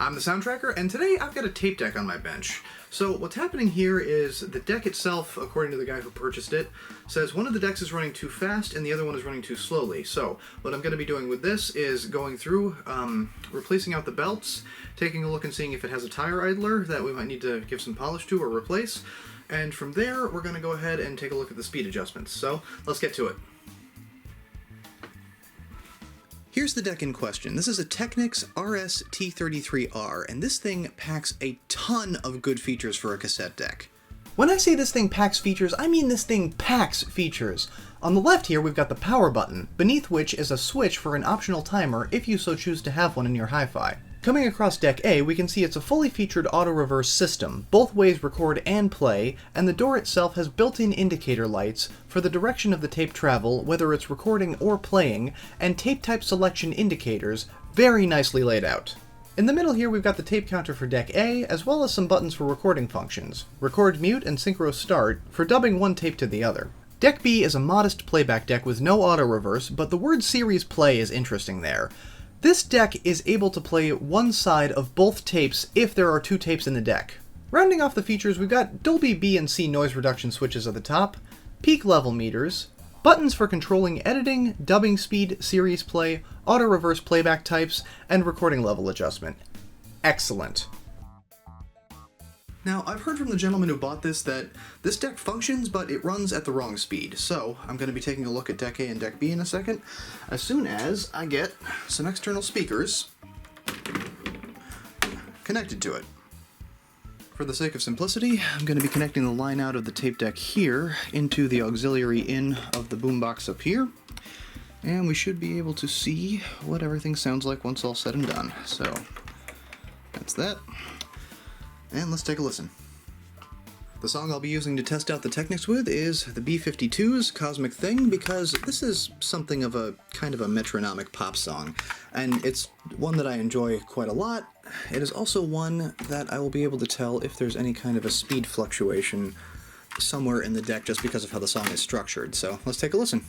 I'm the Soundtracker, and today I've got a tape deck on my bench. So what's happening here is the deck itself, according to the guy who purchased it, says one of the decks is running too fast and the other one is running too slowly. So what I'm going to be doing with this is going through, replacing out the belts, taking a look and seeing if it has a tire idler that we might need to give some polish to or replace. And from there, we're going to go ahead and take a look at the speed adjustments. So let's get to it. Here's the deck in question. This is a Technics RS-T33R, and this thing packs a ton of good features for a cassette deck. When I say this thing packs features, I mean this thing packs features. On the left here, we've got the power button, beneath which is a switch for an optional timer if you so choose to have one in your hi-fi. Coming across deck A, we can see it's a fully featured auto-reverse system, both ways record and play, and the door itself has built-in indicator lights for the direction of the tape travel, whether it's recording or playing, and tape type selection indicators, very nicely laid out. In the middle here we've got the tape counter for deck A, as well as some buttons for recording functions, record mute and synchro start, for dubbing one tape to the other. Deck B is a modest playback deck with no auto-reverse, but the word series play is interesting there. This deck is able to play one side of both tapes if there are two tapes in the deck. Rounding off the features, we've got Dolby B and C noise reduction switches at the top, peak level meters, buttons for controlling editing, dubbing speed, series play, auto-reverse playback types, and recording level adjustment. Excellent. Now, I've heard from the gentleman who bought this that this deck functions, but it runs at the wrong speed, so I'm going to be taking a look at deck A and deck B in a second, as soon as I get some external speakers connected to it. For the sake of simplicity, I'm going to be connecting the line out of the tape deck here into the auxiliary in of the boombox up here, and we should be able to see what everything sounds like once all said and done. So, that's that. And let's take a listen. The song I'll be using to test out the Technics with is the B-52's Cosmic Thing, because this is something of a kind of a metronomic pop song, and it's one that I enjoy quite a lot. It is also one that I will be able to tell if there's any kind of a speed fluctuation somewhere in the deck just because of how the song is structured. So let's take a listen.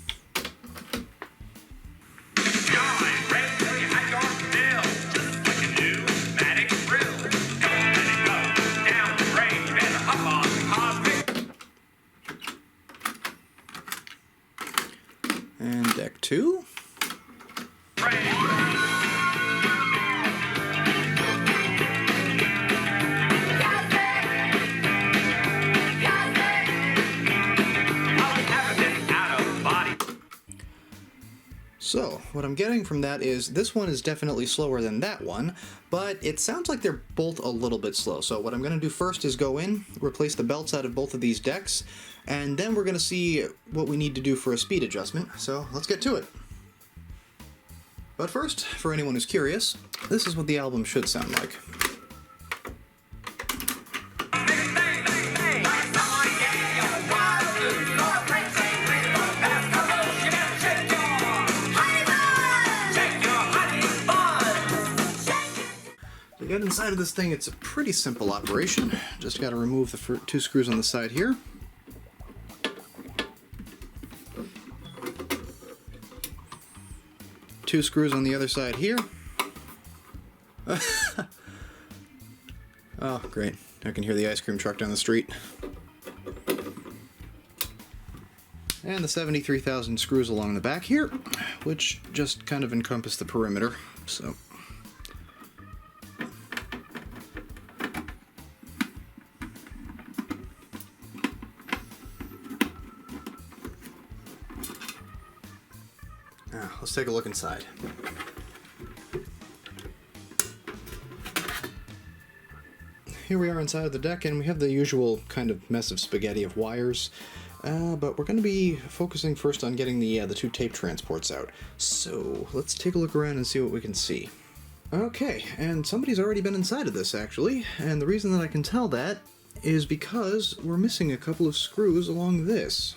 And deck 2. So, what I'm getting from that is this one is definitely slower than that one, but it sounds like they're both a little bit slow. So what I'm going to do first is go in, replace the belts out of both of these decks, and then we're going to see what we need to do for a speed adjustment. So let's get to it. But first, for anyone who's curious, this is what the album should sound like. To get inside of this thing, it's a pretty simple operation. Just got to remove the two screws on the side here. Two screws on the other side here. Oh, great. I can hear the ice cream truck down the street. And the 73,000 screws along the back here, which just kind of encompass the perimeter, so... Now, let's take a look inside. Here we are inside of the deck, and we have the usual kind of mess of spaghetti of wires, but we're going to be focusing first on getting the two tape transports out. So, let's take a look around and see what we can see. Okay, and somebody's already been inside of this, actually, and the reason that I can tell that is because we're missing a couple of screws along this.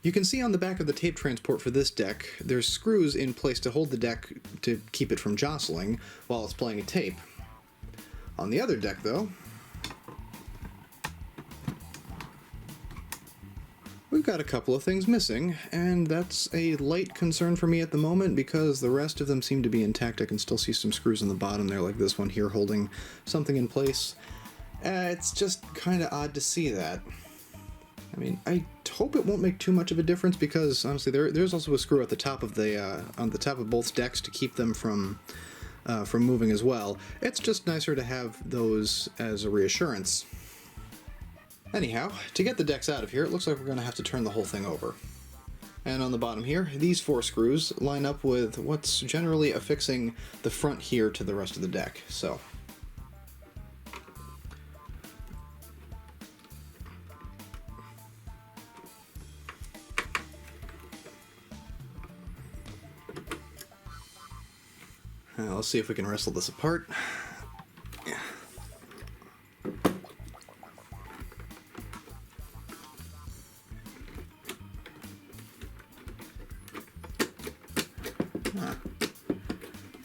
You can see on the back of the tape transport for this deck, there's screws in place to hold the deck to keep it from jostling while it's playing a tape. On the other deck, though, we we've got a couple of things missing, and that's a light concern for me at the moment because the rest of them seem to be intact. I can still see some screws on the bottom there, like this one here holding something in place. It's just kind of odd to see that. I mean, I hope it won't make too much of a difference because honestly, there's also a screw at the top of the on the top of both decks to keep them from moving as well. It's just nicer to have those as a reassurance. Anyhow, to get the decks out of here, it looks like we're going to have to turn the whole thing over. And on the bottom here, these 4 screws line up with what's generally affixing the front here to the rest of the deck. So. Let's see if we can wrestle this apart. Yeah.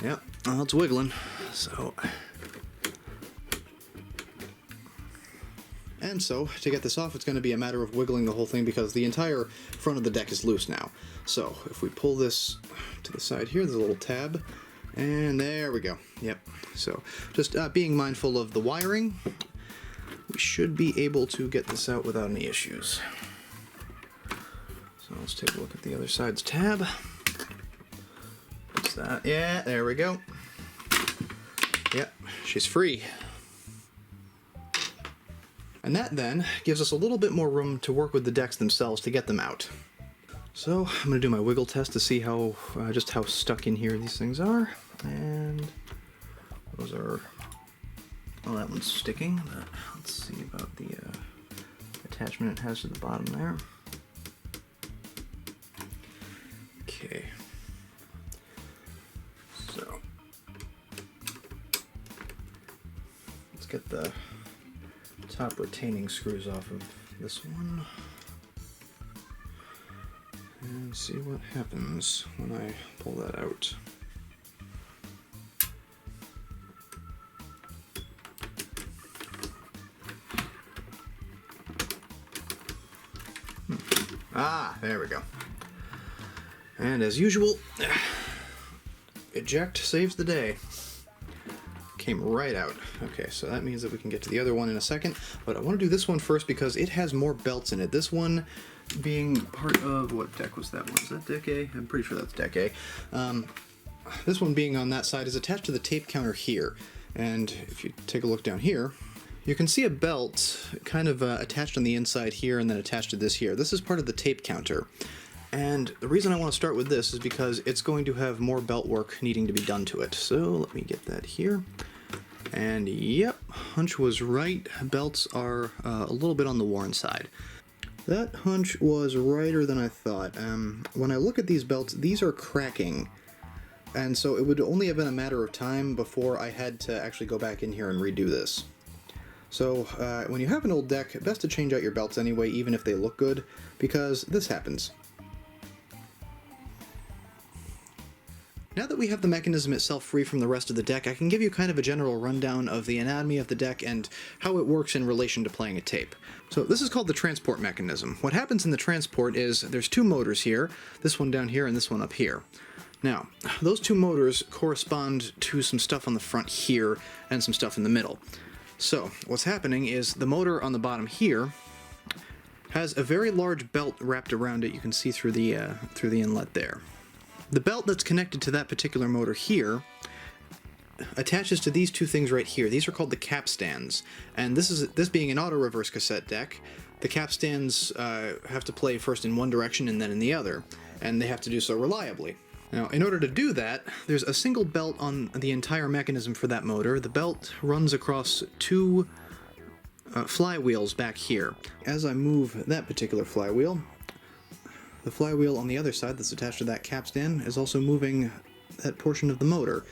Yep, well, it's wiggling, so... And so, to get this off, it's going to be a matter of wiggling the whole thing because the entire front of the deck is loose now. So, if we pull this to the side here, there's a little tab. And there we go. Yep. So just being mindful of the wiring, we should be able to get this out without any issues. So let's take a look at the other side's tab. What's that? Yeah, there we go. Yep, she's free. And that then gives us a little bit more room to work with the decks themselves to get them out. So I'm going to do my wiggle test to see how just how stuck in here these things are. And those are, well, that one's sticking, but let's see about the attachment it has to the bottom there. Okay. So let's get the top retaining screws off of this one. And see what happens when I pull that out. Ah, there we go. And as usual, eject saves the day. Came right out. Okay, so that means that we can get to the other one in a second, but I want to do this one first because it has more belts in it. This one being part of, what deck was that one? Is that deck A? I'm pretty sure that's deck A. This one being on that side is attached to the tape counter here. And if you take a look down here, you can see a belt kind of attached on the inside here and then attached to this here. This is part of the tape counter. And the reason I want to start with this is because it's going to have more belt work needing to be done to it. So let me get that here. And yep, hunch was right. Belts are a little bit on the worn side. That hunch was righter than I thought. When I look at these belts, these are cracking. And so it would only have been a matter of time before I had to actually go back in here and redo this. So when you have an old deck, best to change out your belts anyway, even if they look good, because this happens. Now that we have the mechanism itself free from the rest of the deck, I can give you kind of a general rundown of the anatomy of the deck and how it works in relation to playing a tape. So this is called the transport mechanism. What happens in the transport is there's 2 motors here, this one down here and this one up here. Now, those 2 motors correspond to some stuff on the front here and some stuff in the middle. So what's happening is the motor on the bottom here has a very large belt wrapped around it. You can see through the inlet there. The belt that's connected to that particular motor here attaches to these 2 things right here. These are called the capstans, and this being an auto reverse cassette deck, the capstans have to play first in one direction and then in the other, and they have to do so reliably. Now, in order to do that, there's a single belt on the entire mechanism for that motor. The belt runs across 2 flywheels back here. As I move that particular flywheel, the flywheel on the other side that's attached to that capstan is also moving that portion of the motor.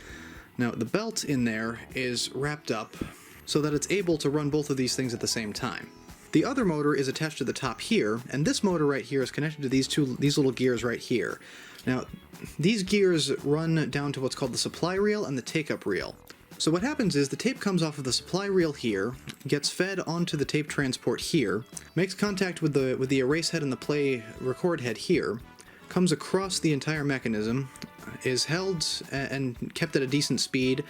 Now, the belt in there is wrapped up so that it's able to run both of these things at the same time. The other motor is attached to the top here, and this motor right here is connected to these little gears right here. Now, these gears run down to what's called the supply reel and the take-up reel. So what happens is the tape comes off of the supply reel here, gets fed onto the tape transport here, makes contact with the erase head and the play record head here, comes across the entire mechanism, is held and kept at a decent speed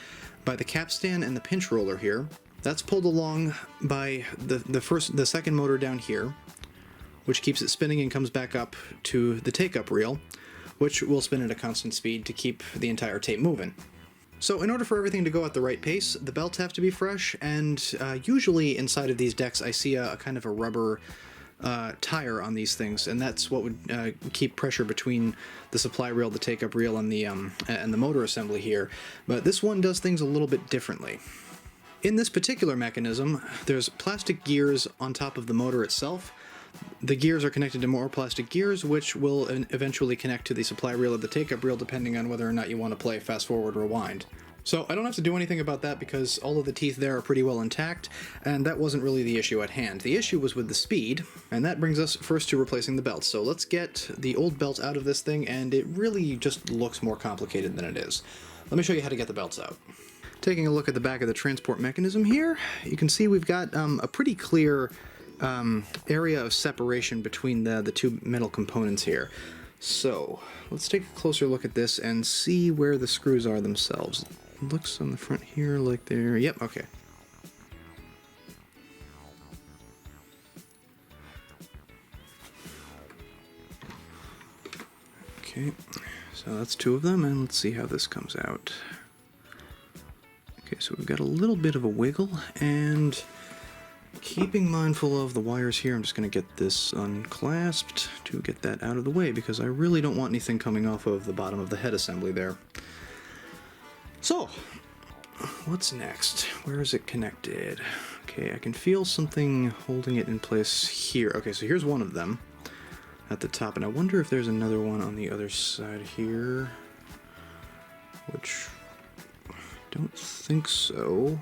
by the capstan and the pinch roller here. That's pulled along by the second motor down here, which keeps it spinning and comes back up to the take-up reel, which will spin at a constant speed to keep the entire tape moving. So in order for everything to go at the right pace, the belts have to be fresh, and usually inside of these decks I see a kind of a rubber tire on these things, and that's what would keep pressure between the supply reel, the take-up reel, and the motor assembly here. But this one does things a little bit differently. In this particular mechanism, there's plastic gears on top of the motor itself. The gears are connected to more plastic gears, which will eventually connect to the supply reel or the take-up reel, depending on whether or not you want to play fast forward or rewind. So I don't have to do anything about that because all of the teeth there are pretty well intact, and that wasn't really the issue at hand. The issue was with the speed, and that brings us first to replacing the belts. So let's get the old belt out of this thing, and it really just looks more complicated than it is. Let me show you how to get the belts out. Taking a look at the back of the transport mechanism here, you can see we've got a pretty clear area of separation between the two metal components here. So let's take a closer look at this and see where the screws are themselves. It looks on the front here like they're... Yep, okay. Okay, so that's two of them, and let's see how this comes out. Okay, so we've got a little bit of a wiggle, and keeping mindful of the wires here, I'm just going to get this unclasped to get that out of the way, because I really don't want anything coming off of the bottom of the head assembly there. So, what's next? Where is it connected? Okay, I can feel something holding it in place here. Okay, so here's one of them at the top, and I wonder if there's another one on the other side here, which I don't think so.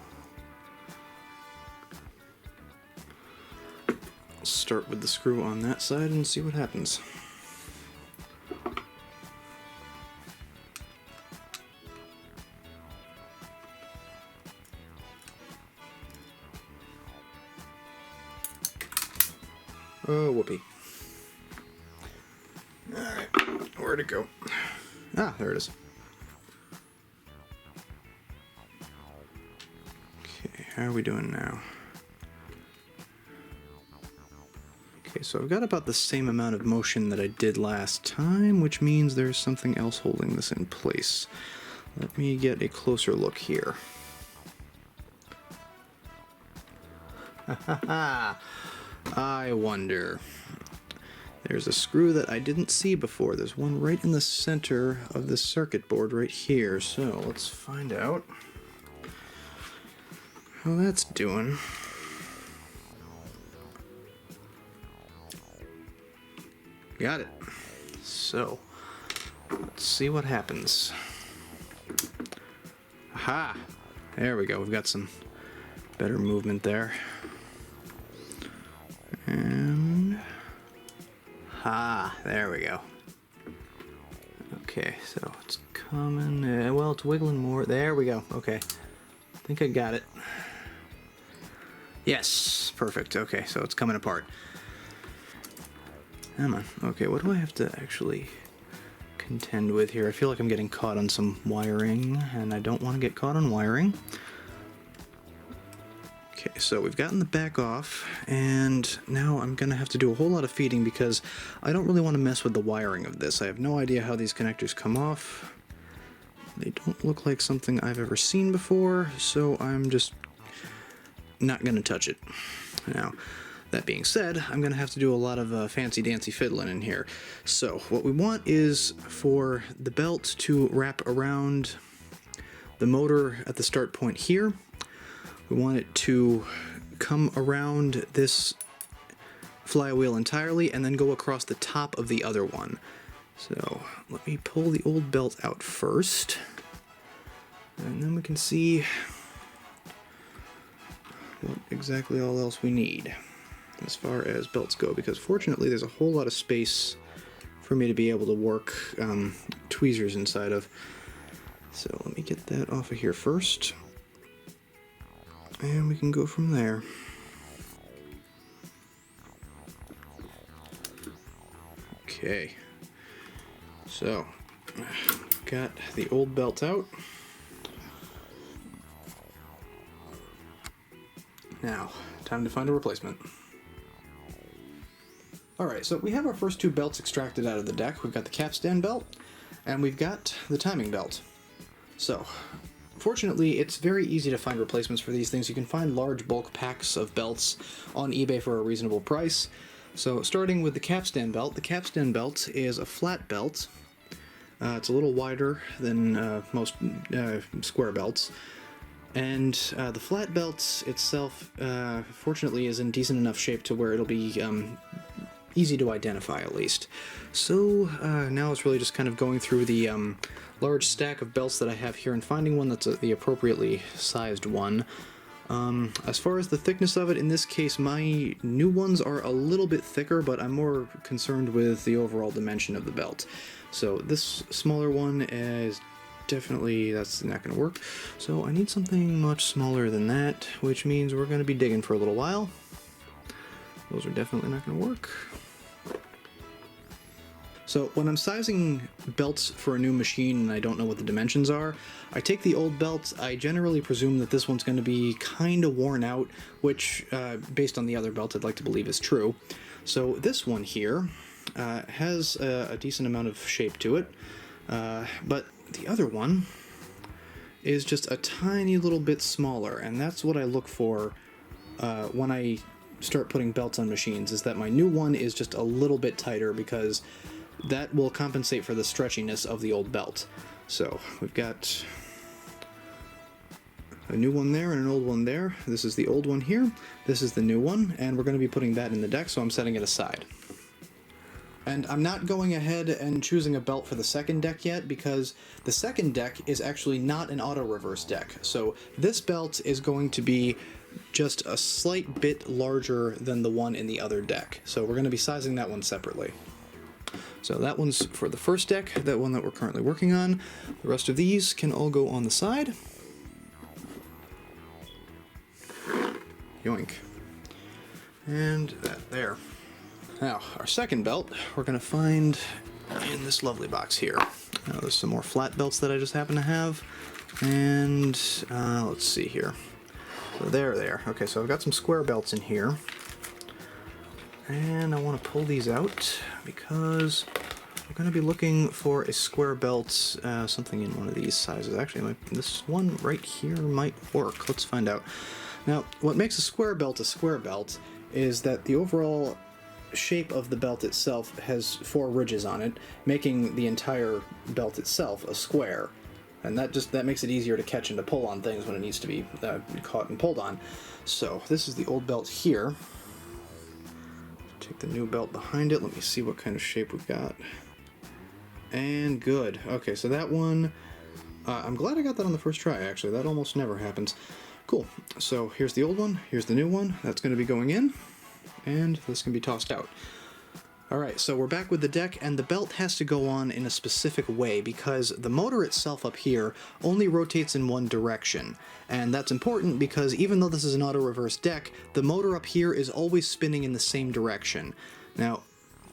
I'll start with the screw on that side and see what happens. Oh, whoopee. Alright, where'd it go? Ah, there it is. Okay, how are we doing now? Okay, so I've got about the same amount of motion that I did last time, which means there's something else holding this in place. Let me get a closer look here. Ha ha ha! I wonder. There's a screw that I didn't see before. There's one right in the center of the circuit board right here. So let's find out how that's doing. Got it. So let's see what happens. Aha! There we go. We've got some better movement there. And there we go. Okay, so it's coming. Well, it's wiggling more. There we go. Okay, I think I got it. Yes, perfect. Okay, so it's coming apart. Come on. Okay, what do I have to actually contend with here? I feel like I'm getting caught on some wiring, and I don't want to get caught on wiring. Okay, so we've gotten the back off, and now I'm going to have to do a whole lot of feeding because I don't really want to mess with the wiring of this. I have no idea how these connectors come off. They don't look like something I've ever seen before, so I'm just not going to touch it. Now, that being said, I'm going to have to do a lot of fancy-dancy fiddling in here. So what we want is for the belt to wrap around the motor at the start point here. We want it to come around this flywheel entirely and then go across the top of the other one. So let me pull the old belt out first, and then we can see what exactly all else we need as far as belts go, because fortunately there's a whole lot of space for me to be able to work tweezers inside of. So let me get that off of here first. And we can go from there. Okay, so got the old belt out. Now, time to find a replacement. Alright, so we have our first two belts extracted out of the deck. We've got the capstan belt, and we've got the timing belt. So, fortunately, it's very easy to find replacements for these things. You can find large bulk packs of belts on eBay for a reasonable price. So, starting with the capstan belt is a flat belt. It's a little wider than most square belts. And the flat belt itself, fortunately, is in decent enough shape to where it'll be easy to identify, at least. So now it's really just kind of going through the large stack of belts that I have here and finding one that's the appropriately sized one. As far as the thickness of it, in this case, my new ones are a little bit thicker, but I'm more concerned with the overall dimension of the belt. So this smaller one is definitely, that's not going to work. So I need something much smaller than that, which means we're going to be digging for a little while. Those are definitely not going to work. So when I'm sizing belts for a new machine and I don't know what the dimensions are, I take the old belt. I generally presume that this one's going to be kind of worn out, which, based on the other belt, I'd like to believe is true. So this one here has a decent amount of shape to it, but the other one is just a tiny little bit smaller, and that's what I look for when I start putting belts on machines, is that my new one is just a little bit tighter, because that will compensate for the stretchiness of the old belt. So we've got a new one there and an old one there. This is the old one here, this is the new one, and we're going to be putting that in the deck, so I'm setting it aside. And I'm not going ahead and choosing a belt for the second deck yet, because the second deck is actually not an auto-reverse deck. So this belt is going to be just a slight bit larger than the one in the other deck. So we're going to be sizing that one separately. So that one's for the first deck, that one that we're currently working on. The rest of these can all go on the side. Yoink. And that there. Now, our second belt, we're going to find in this lovely box here. Now, there's some more flat belts that I just happen to have. And let's see here. So there. Okay, so I've got some square belts in here. And I want to pull these out because we're going to be looking for a square belt, something in one of these sizes. Actually, this one right here might work. Let's find out. Now, what makes a square belt is that the overall shape of the belt itself has 4 ridges on it, making the entire belt itself a square. And that makes it easier to catch and to pull on things when it needs to be caught and pulled on. So this is the old belt here. Take the new belt behind it. Let me see what kind of shape we've got. And good. Okay, so that one, I'm glad I got that on the first try, actually. That almost never happens. Cool. So here's the old one, here's the new one. That's going to be going in, and this can be tossed out. Alright, so we're back with the deck, and the belt has to go on in a specific way because the motor itself up here only rotates in one direction. And that's important because even though this is an auto-reverse deck, the motor up here is always spinning in the same direction. Now,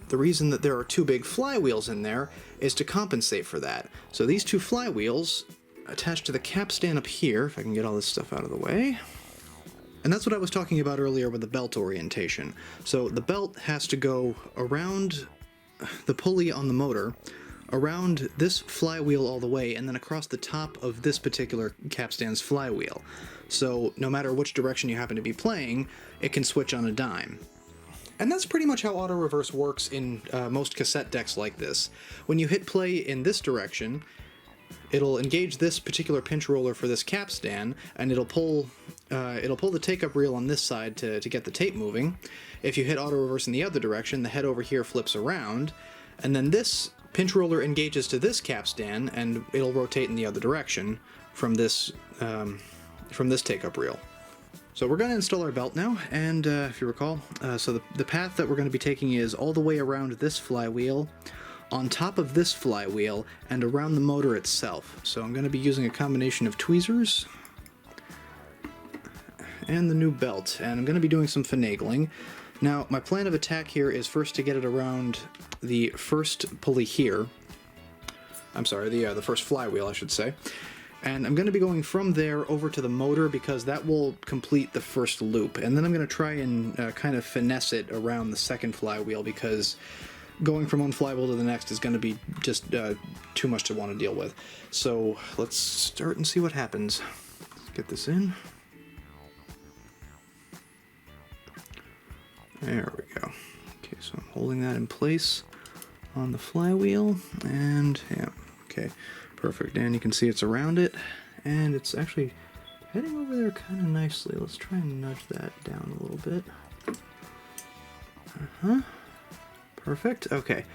the reason that there are 2 big flywheels in there is to compensate for that. So these 2 flywheels attached to the capstan up here, if I can get all this stuff out of the way. And that's what I was talking about earlier with the belt orientation. So the belt has to go around the pulley on the motor, around this flywheel all the way, and then across the top of this particular capstan's flywheel. So no matter which direction you happen to be playing, it can switch on a dime. And that's pretty much how auto-reverse works in most cassette decks like this. When you hit play in this direction, it'll engage this particular pinch roller for this capstan, and it'll pull the take-up reel on this side to get the tape moving. If you hit auto-reverse in the other direction, the head over here flips around, and then this pinch roller engages to this capstan, and it'll rotate in the other direction from this take-up reel. So we're going to install our belt now, and if you recall, so the path that we're going to be taking is all the way around this flywheel, on top of this flywheel, and around the motor itself. So I'm going to be using a combination of tweezers and the new belt, and I'm going to be doing some finagling. Now, my plan of attack here is first to get it around the first pulley here. I'm sorry, the first flywheel, I should say. And I'm going to be going from there over to the motor because that will complete the first loop. And then I'm going to try and kind of finesse it around the second flywheel because going from one flywheel to the next is going to be just too much to want to deal with. So let's start and see what happens. Let's get this in. There we go. Okay, so I'm holding that in place on the flywheel, and yeah, okay, perfect. And you can see it's around it, and it's actually heading over there kind of nicely. Let's try and nudge that down a little bit. Perfect. Okay,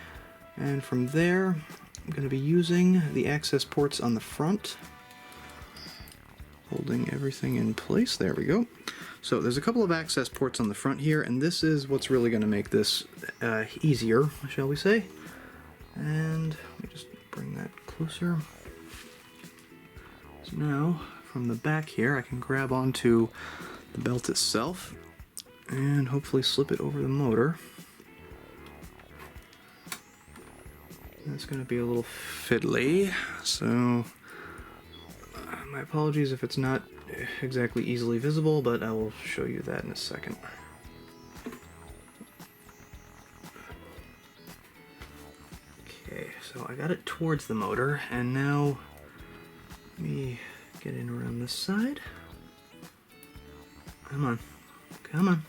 and from there, I'm going to be using the access ports on the front, holding everything in place. There we go. So there's a couple of access ports on the front here, and this is what's really going to make this easier, shall we say. And let me just bring that closer. So now, from the back here, I can grab onto the belt itself and hopefully slip it over the motor. That's going to be a little fiddly, so my apologies if it's not exactly easily visible, but I will show you that in a second. Okay, so I got it towards the motor, and now let me get in around this side. Come on, come on.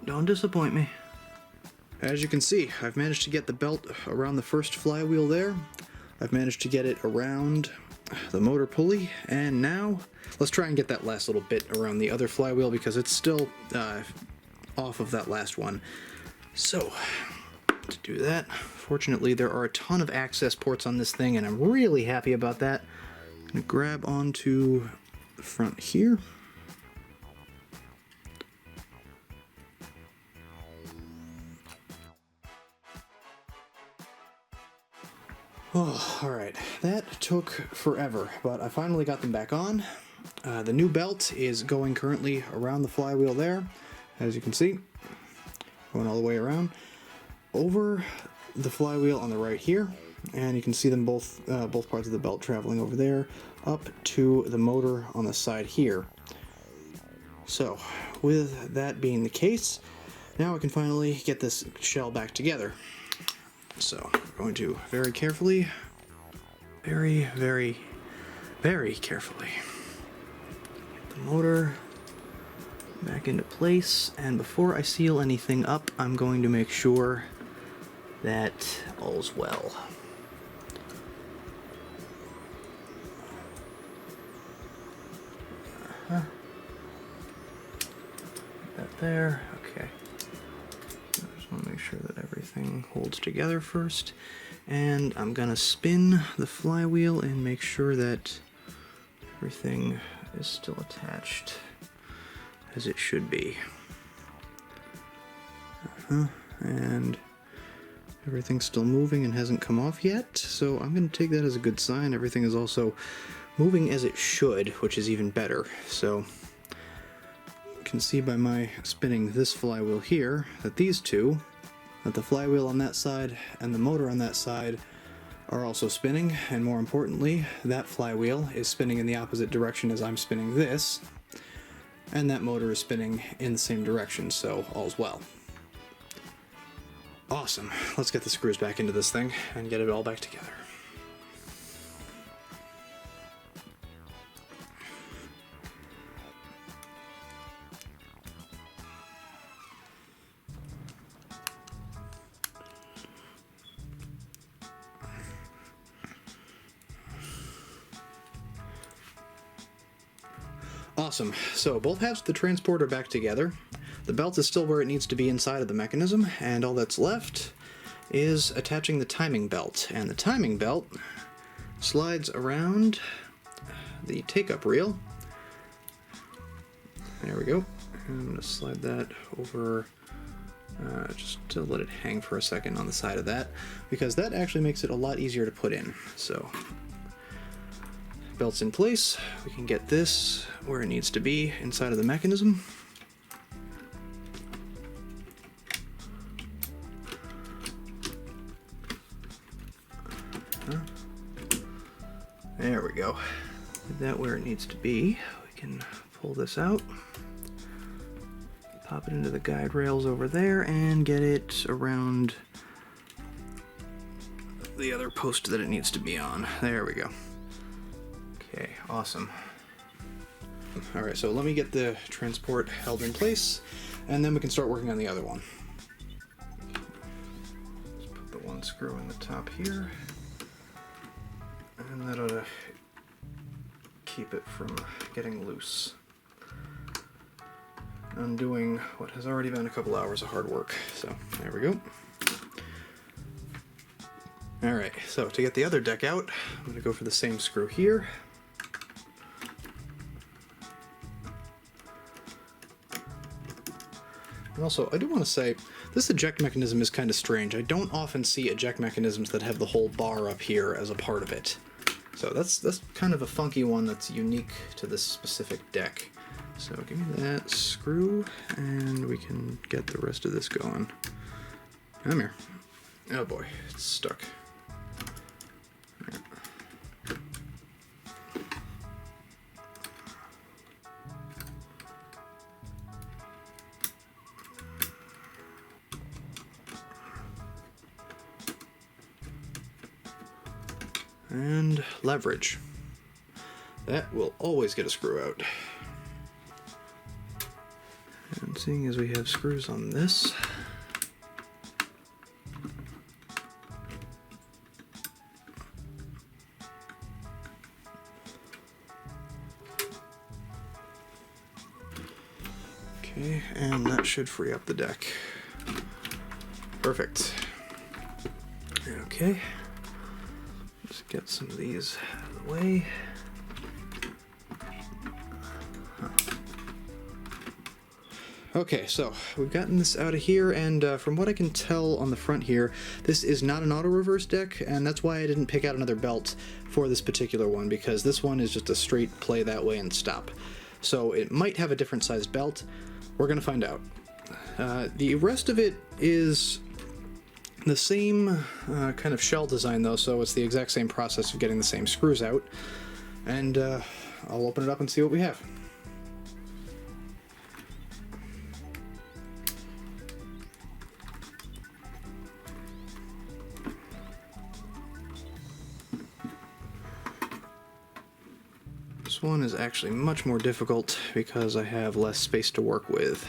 Don't disappoint me. As you can see, I've managed to get the belt around the first flywheel there. I've managed to get it around the motor pulley, and now let's try and get that last little bit around the other flywheel because it's still off of that last one. So, to do that, fortunately there are a ton of access ports on this thing, and I'm really happy about that. I'm going to grab onto the front here. Oh, alright, that took forever, but I finally got them back on. The new belt is going currently around the flywheel there, as you can see, going all the way around, over the flywheel on the right here, and you can see them both parts of the belt traveling over there, up to the motor on the side here. So, with that being the case, now I can finally get this shell back together. So, we're going to very carefully, very, very, very carefully get the motor back into place, and before I seal anything up, I'm going to make sure that all's well. Get that there, okay. I just want to make sure that everything holds together first, and I'm gonna spin the flywheel and make sure that everything is still attached as it should be. And everything's still moving and hasn't come off yet, so I'm going to take that as a good sign. Everything is also moving as it should, which is even better. So you can see by my spinning this flywheel here that these two, that the flywheel on that side and the motor on that side are also spinning, and more importantly, that flywheel is spinning in the opposite direction as I'm spinning this, and that motor is spinning in the same direction, so all's well. Awesome. Let's get the screws back into this thing and get it all back together. Awesome. So both halves of the transport are back together. The belt is still where it needs to be inside of the mechanism, and all that's left is attaching the timing belt. And the timing belt slides around the take-up reel. There we go. I'm going to slide that over just to let it hang for a second on the side of that, because that actually makes it a lot easier to put in. So belt's in place, we can get this where it needs to be inside of the mechanism. There we go. Get that where it needs to be. We can pull this out, pop it into the guide rails over there, and get it around the other post that it needs to be on. There we go. Okay, awesome. Alright, so let me get the transport held in place, and then we can start working on the other one. Just put the one screw in the top here, and that ought to keep it from getting loose. Undoing what has already been a couple hours of hard work. So, there we go. Alright, so to get the other deck out, I'm going to go for the same screw here. And also, I do want to say, this eject mechanism is kind of strange. I don't often see eject mechanisms that have the whole bar up here as a part of it. So that's kind of a funky one that's unique to this specific deck. So give me that screw, and we can get the rest of this going. Come here. Oh boy, it's stuck. And leverage. That will always get a screw out. And seeing as we have screws on this, okay, and that should free up the deck. Perfect. Okay. Let's get some of these out of the way. Okay, so we've gotten this out of here, and from what I can tell on the front here, this is not an auto-reverse deck, and that's why I didn't pick out another belt for this particular one, because this one is just a straight play that way and stop. So it might have a different sized belt. We're going to find out. The rest of it is the same kind of shell design though, so it's the exact same process of getting the same screws out. And I'll open it up and see what we have. This one is actually much more difficult because I have less space to work with.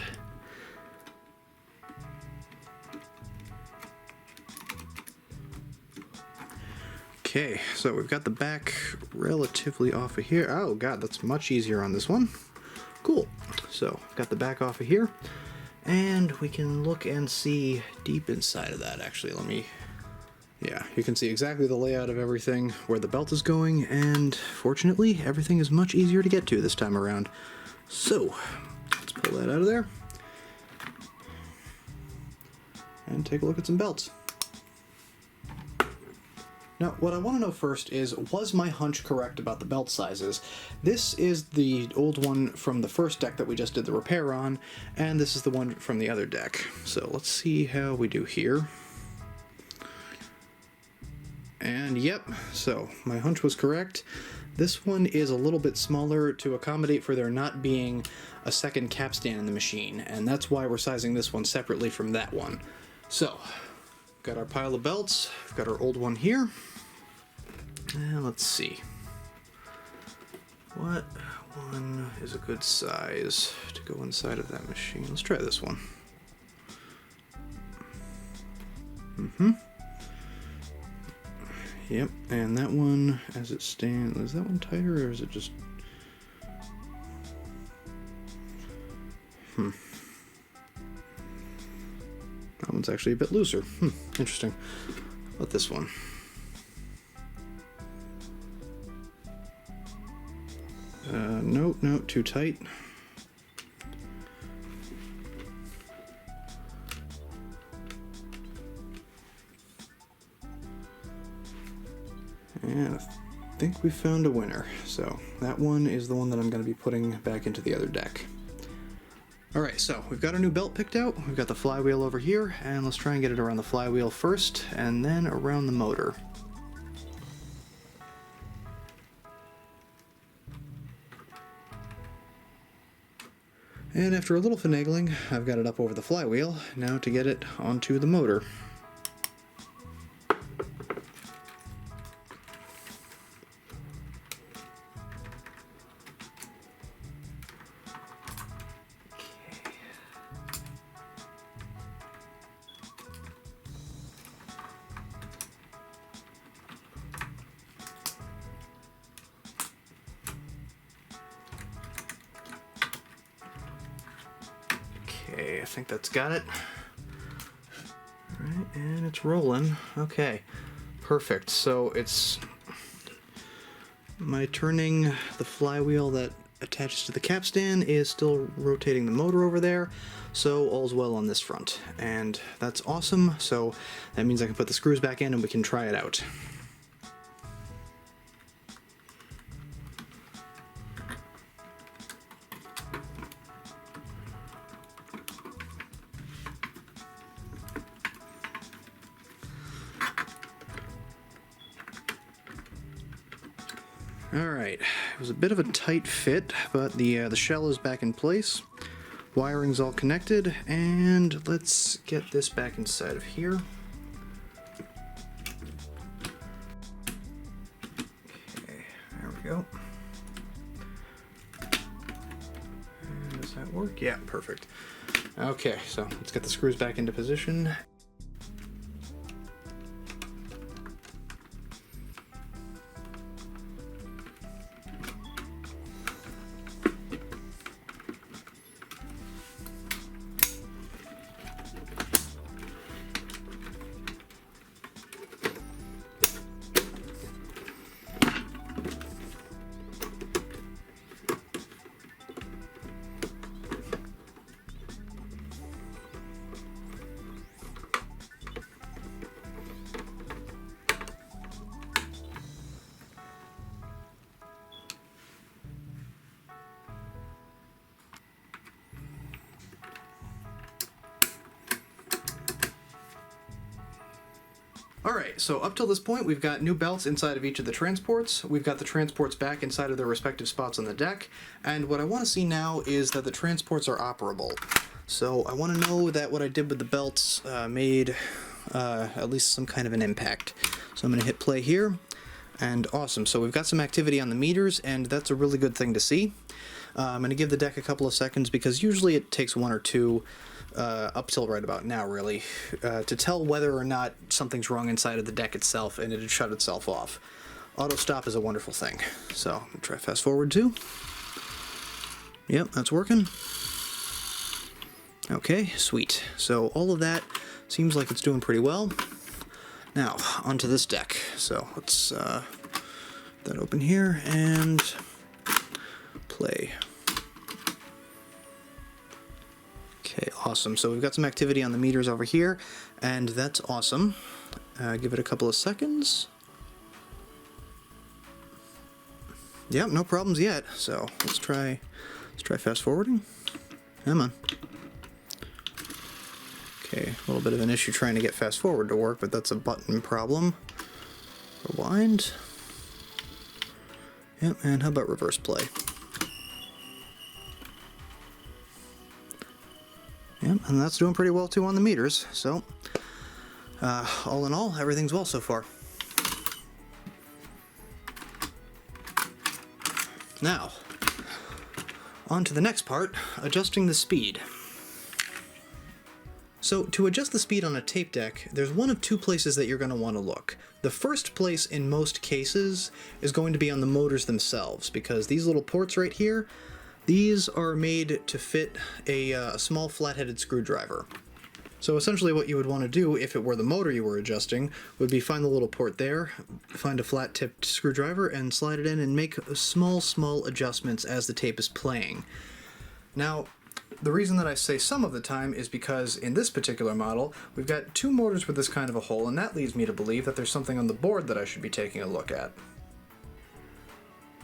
Okay, so we've got the back relatively off of here. Oh god, that's much easier on this one. Cool. So, I've got the back off of here, and we can look and see deep inside of that. Actually, let me... Yeah, you can see exactly the layout of everything, where the belt is going, and fortunately, everything is much easier to get to this time around. So, let's pull that out of there, and take a look at some belts. Now, what I want to know first is, was my hunch correct about the belt sizes? This is the old one from the first deck that we just did the repair on, and this is the one from the other deck. So let's see how we do here. And yep, so my hunch was correct. This one is a little bit smaller to accommodate for there not being a second capstan in the machine, and that's why we're sizing this one separately from that one. So, got our pile of belts, we've got our old one here, and let's see. What one is a good size to go inside of that machine? Let's try this one. Yep, and that one, as it stands, is that one tighter or is it just... That one's actually a bit looser. Interesting. How about this one? No, too tight. And I think we found a winner. So that one is the one that I'm going to be putting back into the other deck. Alright, so we've got our new belt picked out, we've got the flywheel over here, and let's try and get it around the flywheel first, and then around the motor. And after a little finagling, I've got it up over the flywheel, now to get it onto the motor. Okay, I think that's got it. Alright, and it's rolling. Okay, perfect. So it's my turning the flywheel that attaches to the capstan is still rotating the motor over there, so all's well on this front. And that's awesome, so that means I can put the screws back in and we can try it out. Alright, it was a bit of a tight fit, but the shell is back in place. Wiring's all connected, and let's get this back inside of here. Okay, there we go. And does that work? Yeah, perfect. Okay, so let's get the screws back into position. Alright, so up till this point we've got new belts inside of each of the transports, we've got the transports back inside of their respective spots on the deck, and what I want to see now is that the transports are operable. So I want to know that what I did with the belts made at least some kind of an impact. So I'm going to hit play here, and awesome, so we've got some activity on the meters, and that's a really good thing to see. I'm going to give the deck a couple of seconds because usually it takes one or two up till right about now, really, to tell whether or not something's wrong inside of the deck itself and it'd shut itself off. Auto stop is a wonderful thing. So, I'm gonna try fast forward too. Yep, that's working. Okay, sweet. So, all of that seems like it's doing pretty well. Now, onto this deck. So, let's that open here and play. Okay, awesome. So we've got some activity on the meters over here, and that's awesome. Give it a couple of seconds. Yep, no problems yet. So let's try fast forwarding. Come on. Okay, a little bit of an issue trying to get fast forward to work, but that's a button problem. Rewind. Yep, and how about reverse play? Yep, and that's doing pretty well too on the meters, so all in all, everything's well so far. Now, on to the next part, adjusting the speed. So to adjust the speed on a tape deck, there's one of two places that you're going to want to look. The first place in most cases is going to be on the motors themselves, because these little ports right here, these are made to fit a small flat-headed screwdriver. So essentially what you would want to do, if it were the motor you were adjusting, would be find the little port there, find a flat-tipped screwdriver, and slide it in and make small adjustments as the tape is playing. Now, the reason that I say some of the time is because in this particular model, we've got two motors with this kind of a hole, and that leads me to believe that there's something on the board that I should be taking a look at.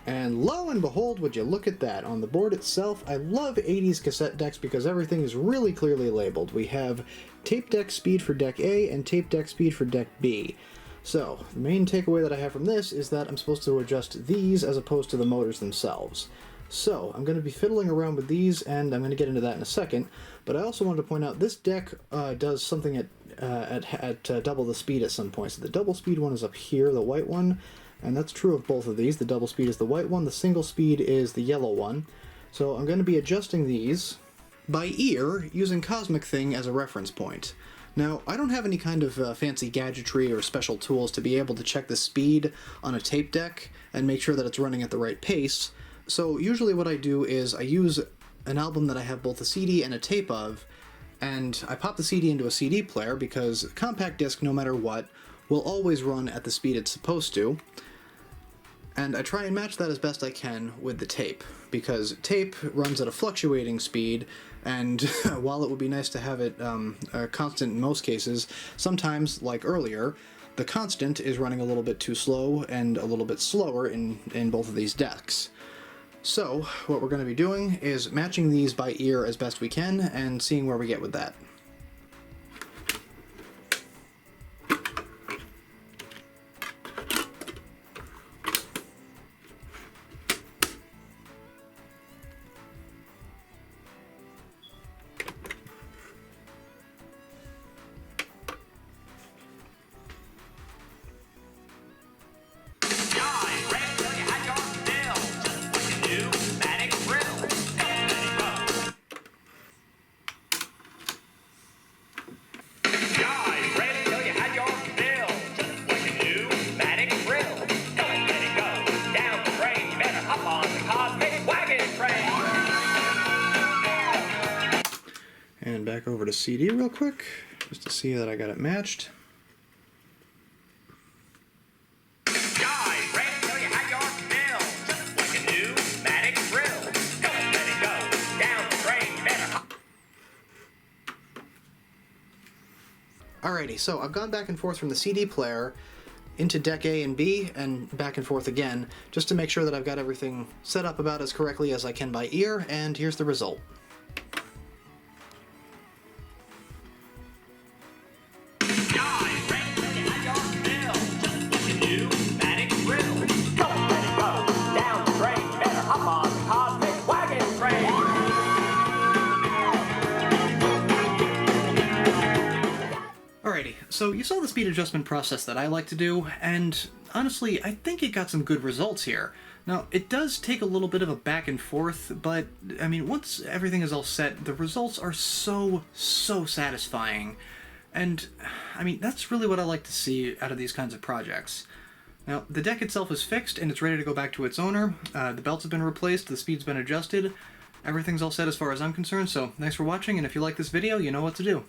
And lo and behold, would you look at that. On the board itself, I love 80s cassette decks because everything is really clearly labeled. We have tape deck speed for deck A and tape deck speed for deck B. So, the main takeaway that I have from this is that I'm supposed to adjust these as opposed to the motors themselves. So, I'm going to be fiddling around with these, and I'm going to get into that in a second, but I also wanted to point out this deck does something at double the speed at some point. So the double speed one is up here, the white one, and that's true of both of these. The double speed is the white one, the single speed is the yellow one. So I'm going to be adjusting these by ear using Cosmic Thing as a reference point. Now, I don't have any kind of fancy gadgetry or special tools to be able to check the speed on a tape deck and make sure that it's running at the right pace, so usually what I do is I use an album that I have both a CD and a tape of, and I pop the CD into a CD player because a compact disc, no matter what, will always run at the speed it's supposed to, and I try and match that as best I can with the tape, because tape runs at a fluctuating speed, and while it would be nice to have it constant in most cases, sometimes, like earlier, the constant is running a little bit too slow and a little bit slower in both of these decks. So, what we're going to be doing is matching these by ear as best we can and seeing where we get with that. And back over to CD real quick, just to see that I got it matched. Alrighty, so I've gone back and forth from the CD player into deck A and B, and back and forth again, just to make sure that I've got everything set up about as correctly as I can by ear, and here's the result. Alrighty, so you saw the speed adjustment process that I like to do, and honestly, I think it got some good results here. Now, it does take a little bit of a back and forth, but, I mean, once everything is all set, the results are so satisfying. And, I mean, that's really what I like to see out of these kinds of projects. Now, the deck itself is fixed, and it's ready to go back to its owner. The belts have been replaced, the speed's been adjusted. Everything's all set as far as I'm concerned, so thanks for watching, and if you like this video, you know what to do.